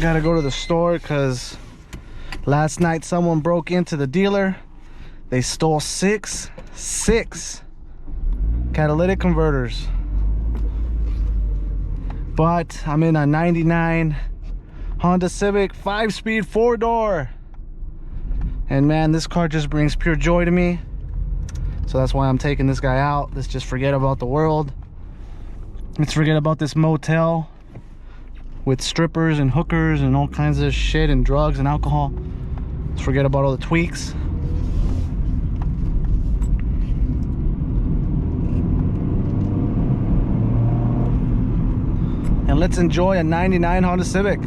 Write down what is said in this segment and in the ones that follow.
Gotta go to the store because last night someone broke into the dealer. They stole six catalytic converters. But I'm in a 99 Honda Civic 5-speed 4-door. And man, this car just brings pure joy to me. So that's why I'm taking this guy out. Let's just forget about the world. Let's forget about this motel with strippers and hookers and all kinds of shit and drugs and alcohol. Let's forget about all the tweaks. And let's enjoy a 99 Honda Civic.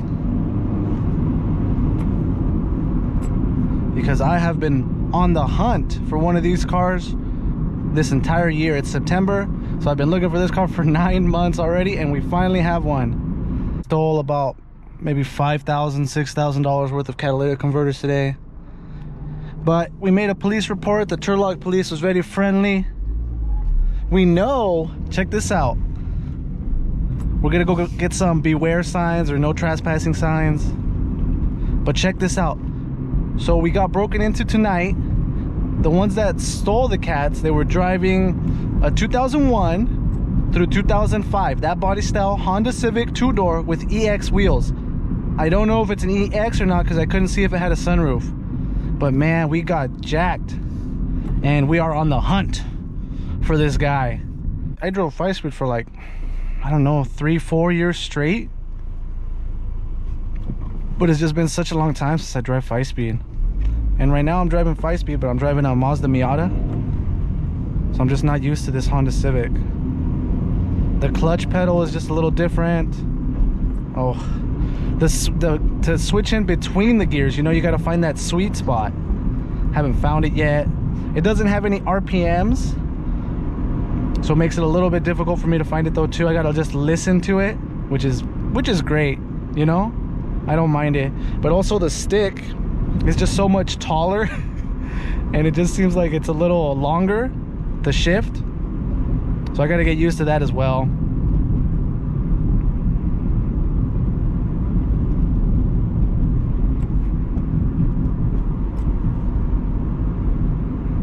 Because I have been on the hunt for one of these cars this entire year. It's September, so I've been looking for this car for 9 months already, and we finally have one. Stole about maybe $5,000, $6,000 worth of catalytic converters today. But we made a police report. The Turlock police was very friendly. We know, check this out. We're gonna go get some beware signs or no trespassing signs. But check this out. So we got broken into tonight. The ones that stole the cats, they were driving a 2001 through 2005, that body style Honda Civic 2-door with EX wheels. I don't know if it's an EX or not because I couldn't see if it had a sunroof. But man, we got jacked and we are on the hunt for this guy. I drove 5-speed for like, I don't know, 3-4 years straight. But it's just been such a long time since I drive 5-speed. And right now I'm driving 5-speed, but I'm driving a Mazda Miata. So I'm just not used to this Honda Civic. The clutch pedal is just a little different. Oh, to switch in between the gears, you know, you got to find that sweet spot. Haven't found it yet. It doesn't have any RPMs, so it makes it a little bit difficult for me to find it though too. I gotta just listen to it, which is great, you know. I don't mind it, but also the stick is just so much taller and it just seems like it's a little longer, the shift. So I got to get used to that as well.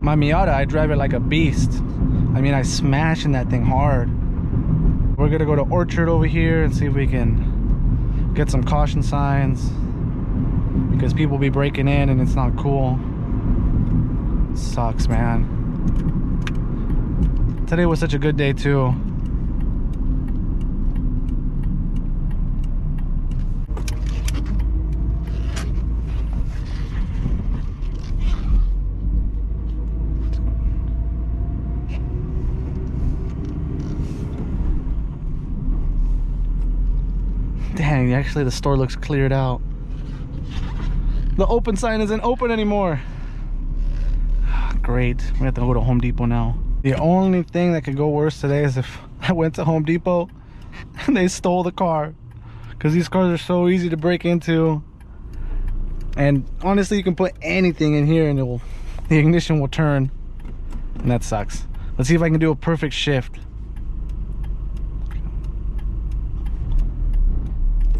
My Miata, I drive it like a beast. I mean, I smash in that thing hard. We're gonna go to Orchard over here and see if we can get some caution signs, because people be breaking in and it's not cool. It sucks, man. Today was such a good day too. Dang, actually the store looks cleared out. The open sign isn't open anymore. Great, we have to go to Home Depot now. The only thing that could go worse today is if I went to Home Depot and they stole the car, because these cars are so easy to break into. And honestly, you can put anything in here and the ignition will turn, and that sucks. Let's see if I can do a perfect shift.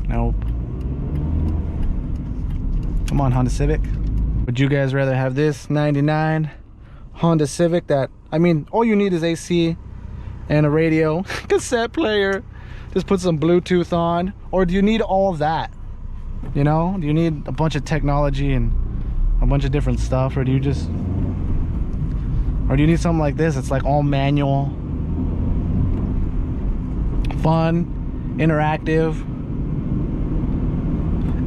Nope. Come on, Honda Civic. Would you guys rather have this 99 Honda Civic that, I mean, all you need is AC and a radio, cassette player, just put some Bluetooth on? Or do you need all of that? You know, do you need a bunch of technology and a bunch of different stuff? Or do you just, or do you need something like this? It's like all manual, fun, interactive,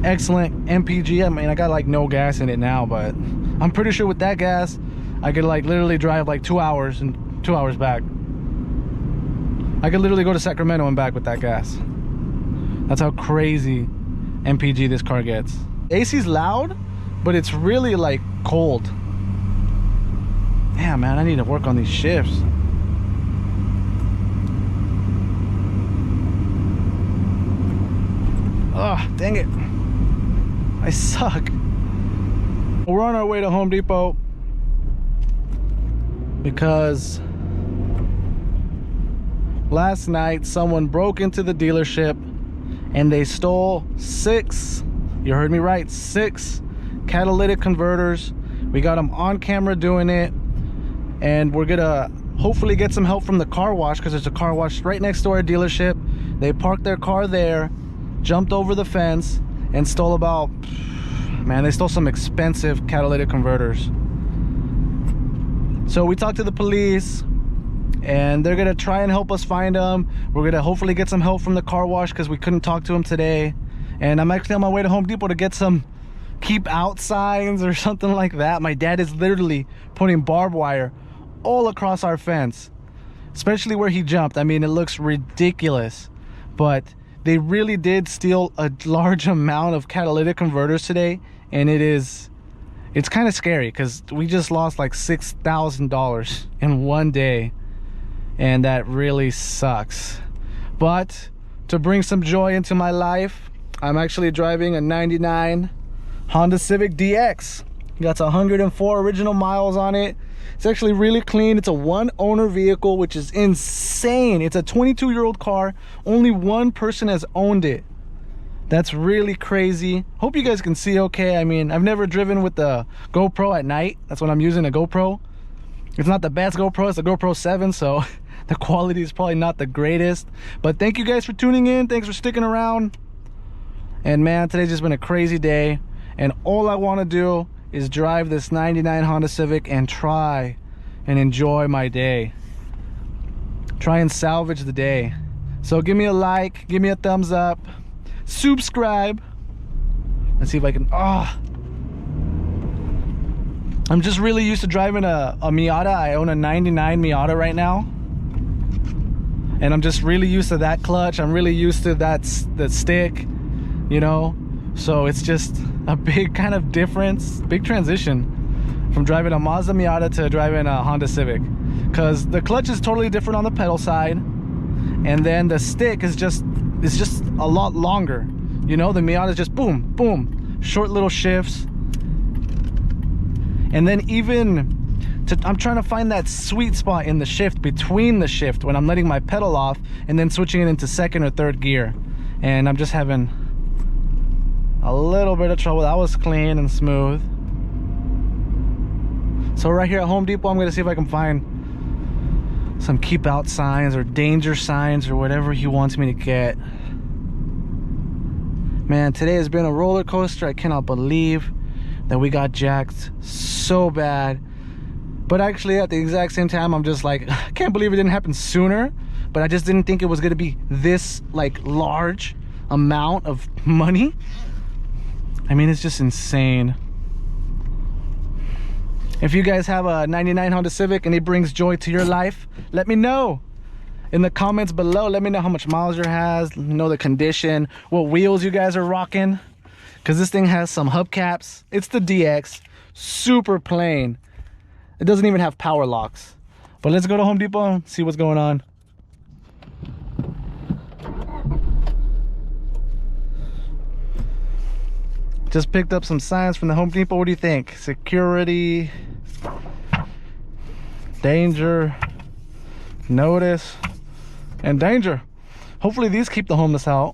excellent MPG. I mean, I got like no gas in it now, but I'm pretty sure with that gas I could like literally drive like 2 hours and 2 hours back. I could literally go to Sacramento and back with that gas. That's how crazy MPG this car gets. AC's loud, but it's really like cold. Yeah, man, I need to work on these shifts. Oh, dang it. I suck. We're on our way to Home Depot because last night someone broke into the dealership and they stole 6 You heard me right, 6 catalytic converters. We got them on camera doing it, and we're gonna hopefully get some help from the car wash, because there's a car wash right next to our dealership. They parked their car there, jumped over the fence, and stole about, man, they stole some expensive catalytic converters. So we talked to the police, and they're gonna try and help us find them. We're gonna hopefully get some help from the car wash, because we couldn't talk to them today. And I'm actually on my way to Home Depot to get some keep out signs or something like that. My dad is literally putting barbed wire all across our fence, especially where he jumped. I mean, it looks ridiculous, but they really did steal a large amount of catalytic converters today, and it's kind of scary, because we just lost like $6,000 in one day, and that really sucks. But to bring some joy into my life, I'm actually driving a 99 Honda Civic DX. Got 104 original miles on it. It's actually really clean. It's a one-owner vehicle, which is insane. It's a 22-year-old car. Only one person has owned it. That's really crazy. Hope you guys can see okay. I mean, I've never driven with the GoPro at night. That's what I'm using, a GoPro. It's not the best GoPro. It's a GoPro 7, so the quality is probably not the greatest. But thank you guys for tuning in. Thanks for sticking around. And man, today's just been a crazy day. And all I want to do is drive this 99 Honda Civic and try and enjoy my day. Try and salvage the day. So give me a like, give me a thumbs up, subscribe. Let's see if I can, I'm just really used to driving a Miata. I own a 99 Miata right now. And I'm just really used to that clutch. I'm really used to that stick, you know. So it's just a big kind of difference, big transition from driving a Mazda Miata to driving a Honda Civic, because the clutch is totally different on the pedal side, and then the stick is just a lot longer. You know, the Miata is just boom boom, short little shifts. And then I'm trying to find that sweet spot in the shift, between the shift when I'm letting my pedal off and then switching it into second or third gear, and I'm just having a little bit of trouble. That was clean and smooth. So right here at Home Depot, I'm gonna see if I can find some keep out signs or danger signs or whatever he wants me to get. Man, today has been a roller coaster. I cannot believe that we got jacked so bad. But actually at the exact same time, I'm just like, I can't believe it didn't happen sooner. But I just didn't think it was gonna be this like large amount of money. I mean, it's just insane. If you guys have a 99 Honda Civic and it brings joy to your life, let me know in the comments below. Let me know how much miles it has, know the condition, what wheels you guys are rocking, because this thing has some hubcaps. It's the DX, super plain. It doesn't even have power locks. But let's go to Home Depot and see what's going on. Just picked up some signs from the Home Depot. What do you think? Security, danger, notice, and danger. Hopefully these keep the homeless out.